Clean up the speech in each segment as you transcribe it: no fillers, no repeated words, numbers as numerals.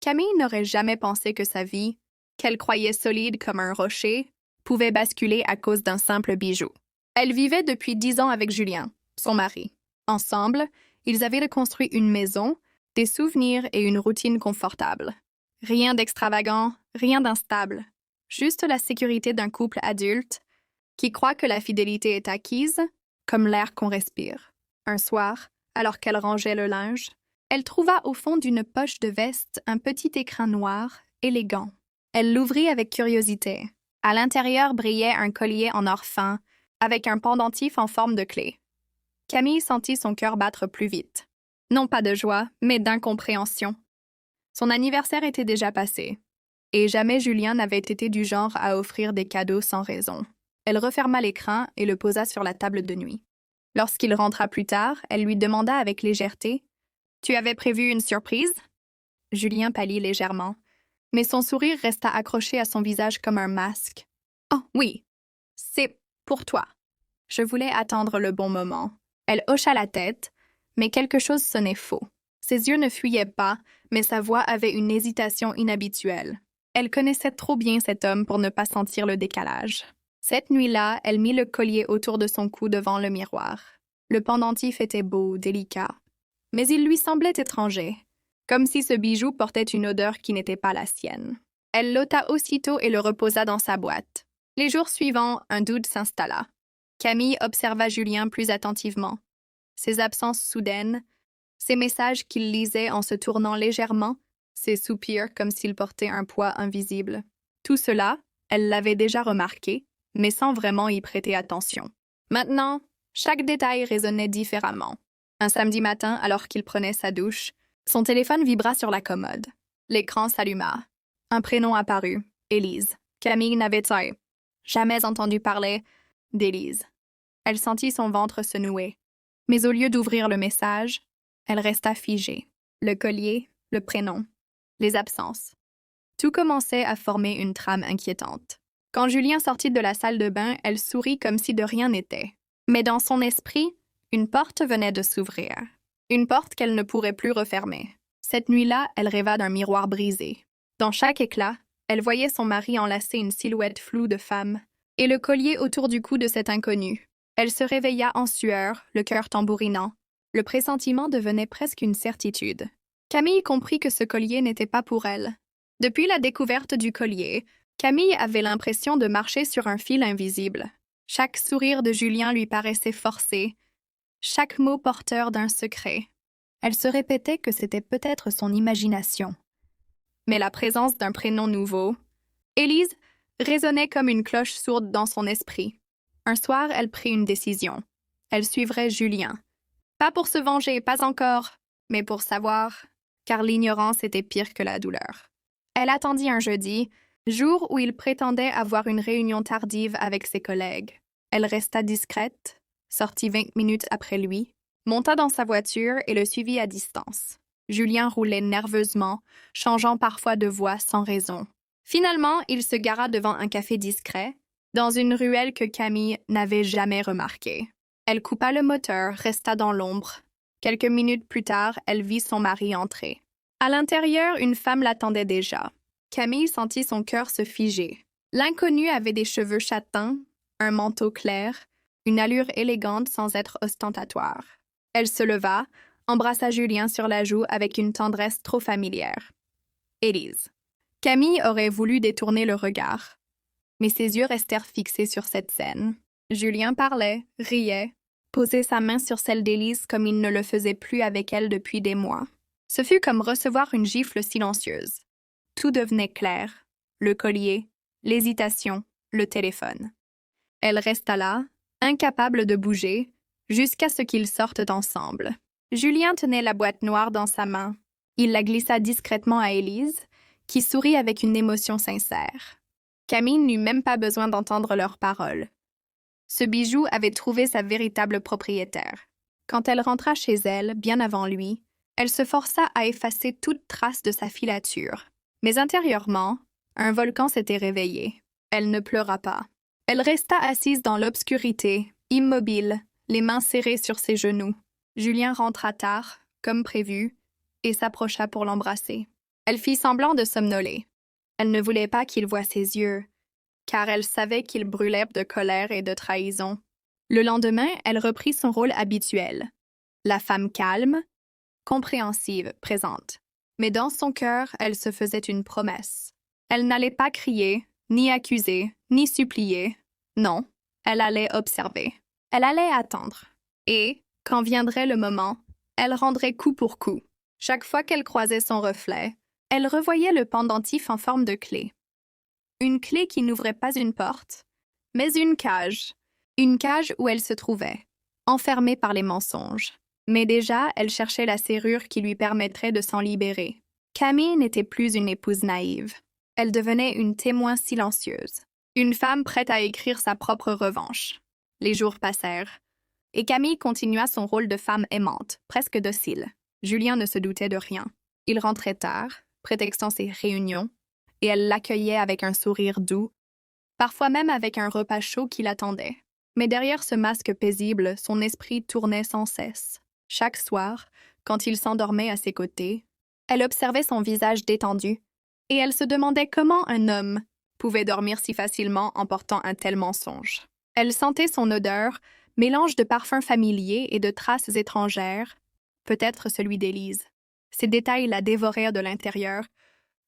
Camille n'aurait jamais pensé que sa vie, qu'elle croyait solide comme un rocher, pouvait basculer à cause d'un simple bijou. Elle vivait depuis 10 ans avec Julien, son mari. Ensemble, ils avaient reconstruit une maison, des souvenirs et une routine confortable. Rien d'extravagant, rien d'instable. Juste la sécurité d'un couple adulte qui croit que la fidélité est acquise, comme l'air qu'on respire. Un soir, alors qu'elle rangeait le linge, elle trouva au fond d'une poche de veste un petit écrin noir, élégant. Elle l'ouvrit avec curiosité. À l'intérieur brillait un collier en or fin, avec un pendentif en forme de clé. Camille sentit son cœur battre plus vite. Non pas de joie, mais d'incompréhension. Son anniversaire était déjà passé, et jamais Julien n'avait été du genre à offrir des cadeaux sans raison. Elle referma l'écrin et le posa sur la table de nuit. Lorsqu'il rentra plus tard, elle lui demanda avec légèreté « Tu avais prévu une surprise ?» Julien pâlit légèrement, mais son sourire resta accroché à son visage comme un masque. « Oh, oui, c'est pour toi. » Je voulais attendre le bon moment. Elle hocha la tête, mais quelque chose sonnait faux. Ses yeux ne fuyaient pas, mais sa voix avait une hésitation inhabituelle. Elle connaissait trop bien cet homme pour ne pas sentir le décalage. Cette nuit-là, elle mit le collier autour de son cou devant le miroir. Le pendentif était beau, délicat, mais il lui semblait étranger, comme si ce bijou portait une odeur qui n'était pas la sienne. Elle l'ôta aussitôt et le reposa dans sa boîte. Les jours suivants, un doute s'installa. Camille observa Julien plus attentivement. Ses absences soudaines, ses messages qu'il lisait en se tournant légèrement, ses soupirs comme s'il portait un poids invisible. Tout cela, elle l'avait déjà remarqué, mais sans vraiment y prêter attention. Maintenant, chaque détail résonnait différemment. Un samedi matin, alors qu'il prenait sa douche, son téléphone vibra sur la commode. L'écran s'alluma. Un prénom apparut, Élise. Camille n'avait jamais entendu parler d'Élise. Elle sentit son ventre se nouer. Mais au lieu d'ouvrir le message, elle resta figée. Le collier, le prénom, les absences. Tout commençait à former une trame inquiétante. Quand Julien sortit de la salle de bain, elle sourit comme si de rien n'était. Mais dans son esprit, une porte venait de s'ouvrir. Une porte qu'elle ne pourrait plus refermer. Cette nuit-là, elle rêva d'un miroir brisé. Dans chaque éclat, elle voyait son mari enlacer une silhouette floue de femme et le collier autour du cou de cet inconnu. Elle se réveilla en sueur, le cœur tambourinant. Le pressentiment devenait presque une certitude. Camille comprit que ce collier n'était pas pour elle. Depuis la découverte du collier, Camille avait l'impression de marcher sur un fil invisible. Chaque sourire de Julien lui paraissait forcé, chaque mot porteur d'un secret. Elle se répétait que c'était peut-être son imagination. Mais la présence d'un prénom nouveau, Élise, résonnait comme une cloche sourde dans son esprit. Un soir, elle prit une décision. Elle suivrait Julien. Pas pour se venger, pas encore, mais pour savoir, car l'ignorance était pire que la douleur. Elle attendit un jeudi, jour où il prétendait avoir une réunion tardive avec ses collègues. Elle resta discrète, sortit 20 minutes après lui, monta dans sa voiture et le suivit à distance. Julien roulait nerveusement, changeant parfois de voix sans raison. Finalement, il se gara devant un café discret, dans une ruelle que Camille n'avait jamais remarquée. Elle coupa le moteur, resta dans l'ombre. Quelques minutes plus tard, elle vit son mari entrer. À l'intérieur, une femme l'attendait déjà. Camille sentit son cœur se figer. L'inconnu avait des cheveux châtains, un manteau clair, une allure élégante sans être ostentatoire. Elle se leva, embrassa Julien sur la joue avec une tendresse trop familière. Élise. Camille aurait voulu détourner le regard, mais ses yeux restèrent fixés sur cette scène. Julien parlait, riait, posait sa main sur celle d'Élise comme il ne le faisait plus avec elle depuis des mois. Ce fut comme recevoir une gifle silencieuse. Tout devenait clair, le collier, l'hésitation, le téléphone. Elle resta là, incapable de bouger, jusqu'à ce qu'ils sortent ensemble. Julien tenait la boîte noire dans sa main. Il la glissa discrètement à Élise, qui sourit avec une émotion sincère. Camille n'eut même pas besoin d'entendre leurs paroles. Ce bijou avait trouvé sa véritable propriétaire. Quand elle rentra chez elle, bien avant lui, elle se força à effacer toute trace de sa filature. Mais intérieurement, un volcan s'était réveillé. Elle ne pleura pas. Elle resta assise dans l'obscurité, immobile, les mains serrées sur ses genoux. Julien rentra tard, comme prévu, et s'approcha pour l'embrasser. Elle fit semblant de somnoler. Elle ne voulait pas qu'il voie ses yeux, car elle savait qu'ils brûlaient de colère et de trahison. Le lendemain, elle reprit son rôle habituel. La femme calme, compréhensive, présente. Mais dans son cœur, elle se faisait une promesse. Elle n'allait pas crier, ni accuser, ni supplier. Non, elle allait observer. Elle allait attendre. Et, quand viendrait le moment, elle rendrait coup pour coup. Chaque fois qu'elle croisait son reflet, elle revoyait le pendentif en forme de clé. Une clé qui n'ouvrait pas une porte, mais une cage. Une cage où elle se trouvait, enfermée par les mensonges. Mais déjà, elle cherchait la serrure qui lui permettrait de s'en libérer. Camille n'était plus une épouse naïve. Elle devenait une témoin silencieuse. Une femme prête à écrire sa propre revanche. Les jours passèrent. Et Camille continua son rôle de femme aimante, presque docile. Julien ne se doutait de rien. Il rentrait tard, prétextant ses réunions, et elle l'accueillait avec un sourire doux, parfois même avec un repas chaud qui l'attendait. Mais derrière ce masque paisible, son esprit tournait sans cesse. Chaque soir, quand il s'endormait à ses côtés, elle observait son visage détendu, et elle se demandait comment un homme pouvait dormir si facilement en portant un tel mensonge. Elle sentait son odeur, mélange de parfums familiers et de traces étrangères, peut-être celui d'Élise. Ces détails la dévorèrent de l'intérieur,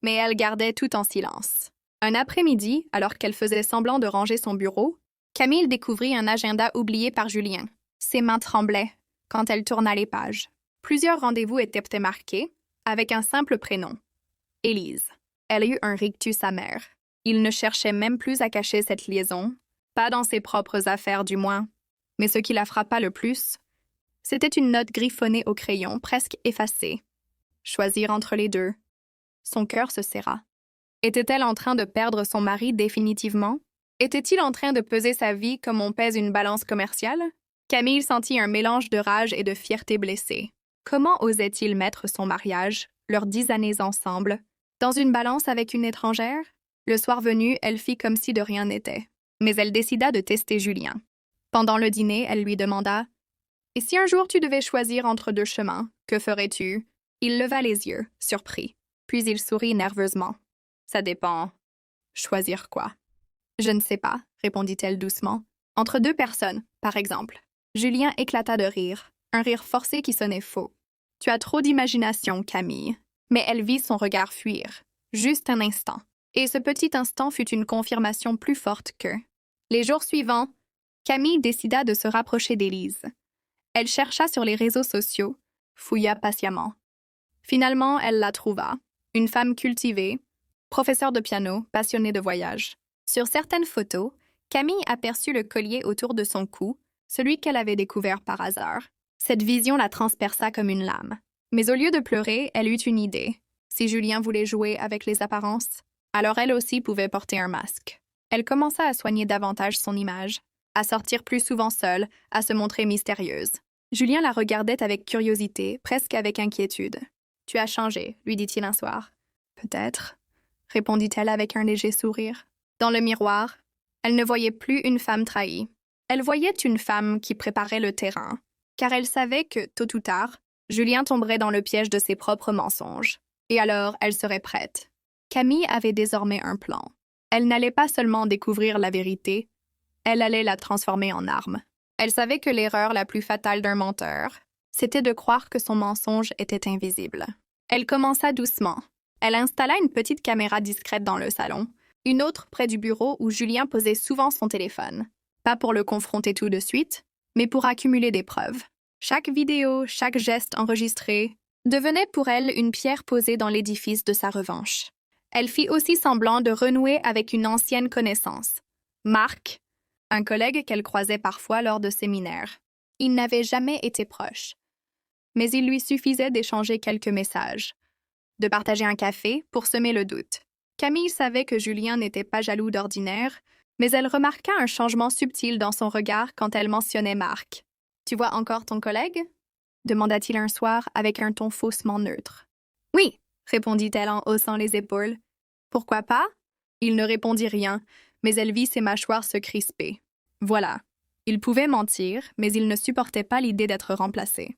mais elle gardait tout en silence. Un après-midi, alors qu'elle faisait semblant de ranger son bureau, Camille découvrit un agenda oublié par Julien. Ses mains tremblaient quand elle tourna les pages. Plusieurs rendez-vous étaient marqués, avec un simple prénom. Élise. Elle eut un rictus amer. Il ne cherchait même plus à cacher cette liaison, pas dans ses propres affaires du moins. Mais ce qui la frappa le plus, c'était une note griffonnée au crayon, presque effacée. Choisir entre les deux. Son cœur se serra. Était-elle en train de perdre son mari définitivement? Était-il en train de peser sa vie comme on pèse une balance commerciale? Camille sentit un mélange de rage et de fierté blessée. Comment osait-il mettre son mariage, leurs 10 années ensemble, dans une balance avec une étrangère? Le soir venu, elle fit comme si de rien n'était. Mais elle décida de tester Julien. Pendant le dîner, elle lui demanda « Et si un jour tu devais choisir entre deux chemins, que ferais-tu » Il leva les yeux, surpris. Puis il sourit nerveusement. « Ça dépend. Choisir quoi ?»« Je ne sais pas, » répondit-elle doucement. « Entre deux personnes, par exemple. » Julien éclata de rire, un rire forcé qui sonnait faux. « Tu as trop d'imagination, Camille. » Mais elle vit son regard fuir. Juste un instant. Et ce petit instant fut une confirmation plus forte que... Les jours suivants, Camille décida de se rapprocher d'Élise. Elle chercha sur les réseaux sociaux, fouilla patiemment. Finalement, elle la trouva. Une femme cultivée, professeure de piano, passionnée de voyage. Sur certaines photos, Camille aperçut le collier autour de son cou, celui qu'elle avait découvert par hasard. Cette vision la transperça comme une lame. Mais au lieu de pleurer, elle eut une idée. Si Julien voulait jouer avec les apparences, alors elle aussi pouvait porter un masque. Elle commença à soigner davantage son image, à sortir plus souvent seule, à se montrer mystérieuse. Julien la regardait avec curiosité, presque avec inquiétude. « Tu as changé, lui dit-il un soir. « Peut-être, » répondit-elle avec un léger sourire. Dans le miroir, elle ne voyait plus une femme trahie. Elle voyait une femme qui préparait le terrain, car elle savait que, tôt ou tard, Julien tomberait dans le piège de ses propres mensonges. Et alors, elle serait prête. Camille avait désormais un plan. Elle n'allait pas seulement découvrir la vérité, elle allait la transformer en arme. Elle savait que l'erreur la plus fatale d'un menteur, c'était de croire que son mensonge était invisible. Elle commença doucement. Elle installa une petite caméra discrète dans le salon, une autre près du bureau où Julien posait souvent son téléphone. Pas pour le confronter tout de suite, mais pour accumuler des preuves. Chaque vidéo, chaque geste enregistré devenait pour elle une pierre posée dans l'édifice de sa revanche. Elle fit aussi semblant de renouer avec une ancienne connaissance, Marc, un collègue qu'elle croisait parfois lors de séminaires. Ils n'avaient jamais été proches, mais il lui suffisait d'échanger quelques messages, de partager un café pour semer le doute. Camille savait que Julien n'était pas jaloux d'ordinaire, mais elle remarqua un changement subtil dans son regard quand elle mentionnait Marc. « Tu vois encore ton collègue ?» demanda-t-il un soir avec un ton faussement neutre. « Oui », répondit-elle en haussant les épaules. « Pourquoi pas ?» Il ne répondit rien, mais elle vit ses mâchoires se crisper. Voilà. Il pouvait mentir, mais il ne supportait pas l'idée d'être remplacé.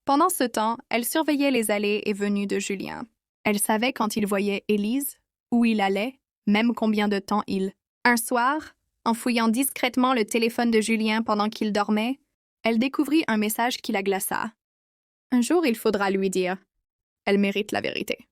Pendant ce temps, elle surveillait les allées et venues de Julien. Elle savait quand il voyait Élise, où il allait, même combien de temps il. Un soir, en fouillant discrètement le téléphone de Julien pendant qu'il dormait, elle découvrit un message qui la glaça. Un jour, il faudra lui dire. Elle mérite la vérité.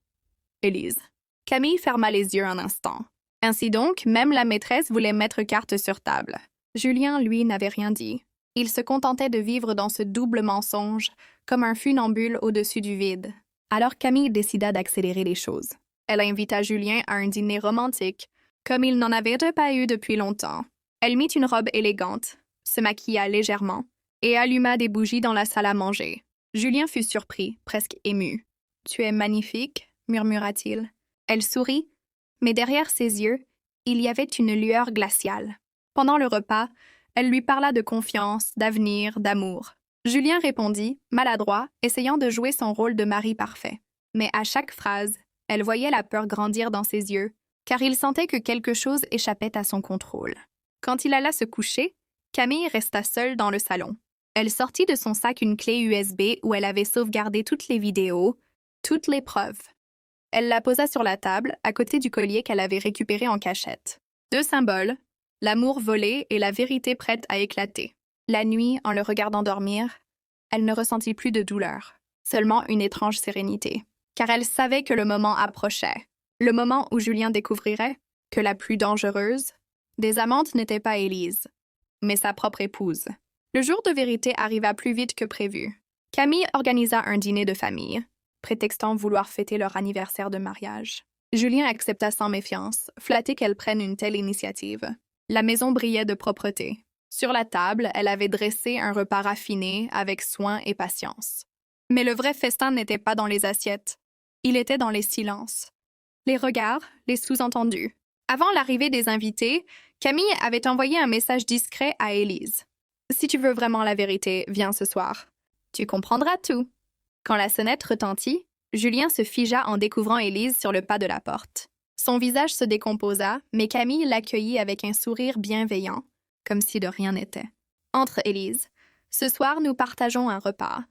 Élise. Camille ferma les yeux un instant. Ainsi donc, même la maîtresse voulait mettre carte sur table. Julien, lui, n'avait rien dit. Il se contentait de vivre dans ce double mensonge, comme un funambule au-dessus du vide. Alors Camille décida d'accélérer les choses. Elle invita Julien à un dîner romantique, comme il n'en avait pas eu depuis longtemps. Elle mit une robe élégante, se maquilla légèrement et alluma des bougies dans la salle à manger. Julien fut surpris, presque ému. « Tu es magnifique » murmura-t-il. Elle sourit, mais derrière ses yeux, il y avait une lueur glaciale. Pendant le repas, elle lui parla de confiance, d'avenir, d'amour. Julien répondit, maladroit, essayant de jouer son rôle de mari parfait. Mais à chaque phrase, elle voyait la peur grandir dans ses yeux, car il sentait que quelque chose échappait à son contrôle. Quand il alla se coucher, Camille resta seule dans le salon. Elle sortit de son sac une clé USB où elle avait sauvegardé toutes les vidéos, toutes les preuves. Elle la posa sur la table, à côté du collier qu'elle avait récupéré en cachette. Deux symboles, l'amour volé et la vérité prête à éclater. La nuit, en le regardant dormir, elle ne ressentit plus de douleur, seulement une étrange sérénité, car elle savait que le moment approchait, le moment où Julien découvrirait que la plus dangereuse des amantes n'était pas Élise, mais sa propre épouse. Le jour de vérité arriva plus vite que prévu. Camille organisa un dîner de famille, prétextant vouloir fêter leur anniversaire de mariage. Julien accepta sans méfiance, flatté qu'elle prenne une telle initiative. La maison brillait de propreté. Sur la table, elle avait dressé un repas raffiné avec soin et patience. Mais le vrai festin n'était pas dans les assiettes. Il était dans les silences, les regards, les sous-entendus. Avant l'arrivée des invités, Camille avait envoyé un message discret à Élise. « Si tu veux vraiment la vérité, viens ce soir. Tu comprendras tout. » Quand la sonnette retentit, Julien se figea en découvrant Élise sur le pas de la porte. Son visage se décomposa, mais Camille l'accueillit avec un sourire bienveillant, comme si de rien n'était. « Entre, Élise. Ce soir, nous partageons un repas. »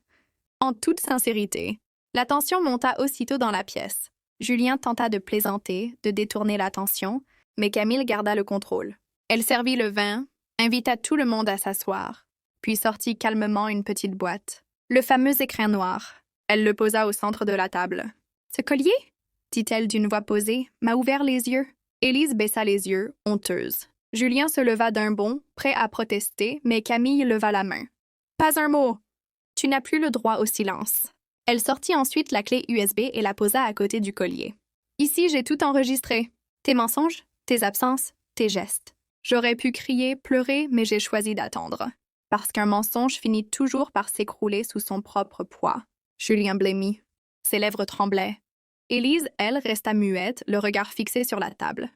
En toute sincérité. La tension monta aussitôt dans la pièce. Julien tenta de plaisanter, de détourner l'attention, mais Camille garda le contrôle. Elle servit le vin, invita tout le monde à s'asseoir, puis sortit calmement une petite boîte. Le fameux écrin noir. Elle le posa au centre de la table. « Ce collier ?» dit-elle d'une voix posée, m'a ouvert les yeux. Élise baissa les yeux, honteuse. Julien se leva d'un bond, prêt à protester, mais Camille leva la main. « Pas un mot! Tu n'as plus le droit au silence. » Elle sortit ensuite la clé USB et la posa à côté du collier. « Ici, j'ai tout enregistré. Tes mensonges, tes absences, tes gestes. J'aurais pu crier, pleurer, mais j'ai choisi d'attendre. Parce qu'un mensonge finit toujours par s'écrouler sous son propre poids. » Julien blêmit. Ses lèvres tremblaient. Élise, elle, resta muette, le regard fixé sur la table.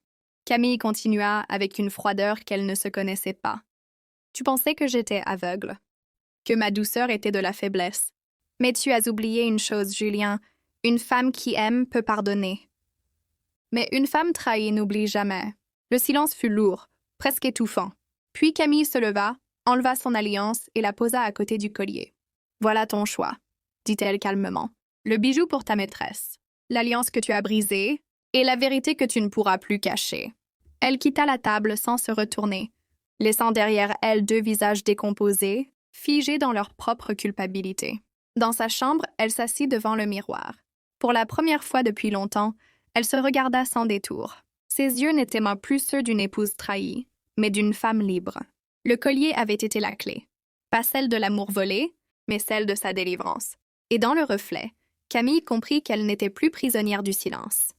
Camille continua avec une froideur qu'elle ne se connaissait pas. « Tu pensais que j'étais aveugle, que ma douceur était de la faiblesse. Mais tu as oublié une chose, Julien. Une femme qui aime peut pardonner. Mais une femme trahie n'oublie jamais. » Le silence fut lourd, presque étouffant. Puis Camille se leva, enleva son alliance et la posa à côté du collier. « Voilà ton choix, » dit-elle calmement. « Le bijou pour ta maîtresse, l'alliance que tu as brisée et la vérité que tu ne pourras plus cacher. » Elle quitta la table sans se retourner, laissant derrière elle deux visages décomposés, figés dans leur propre culpabilité. Dans sa chambre, elle s'assit devant le miroir. Pour la première fois depuis longtemps, elle se regarda sans détour. Ses yeux n'étaient plus ceux d'une épouse trahie, mais d'une femme libre. Le collier avait été la clé. Pas celle de l'amour volé, mais celle de sa délivrance. Et dans le reflet, Camille comprit qu'elle n'était plus prisonnière du silence.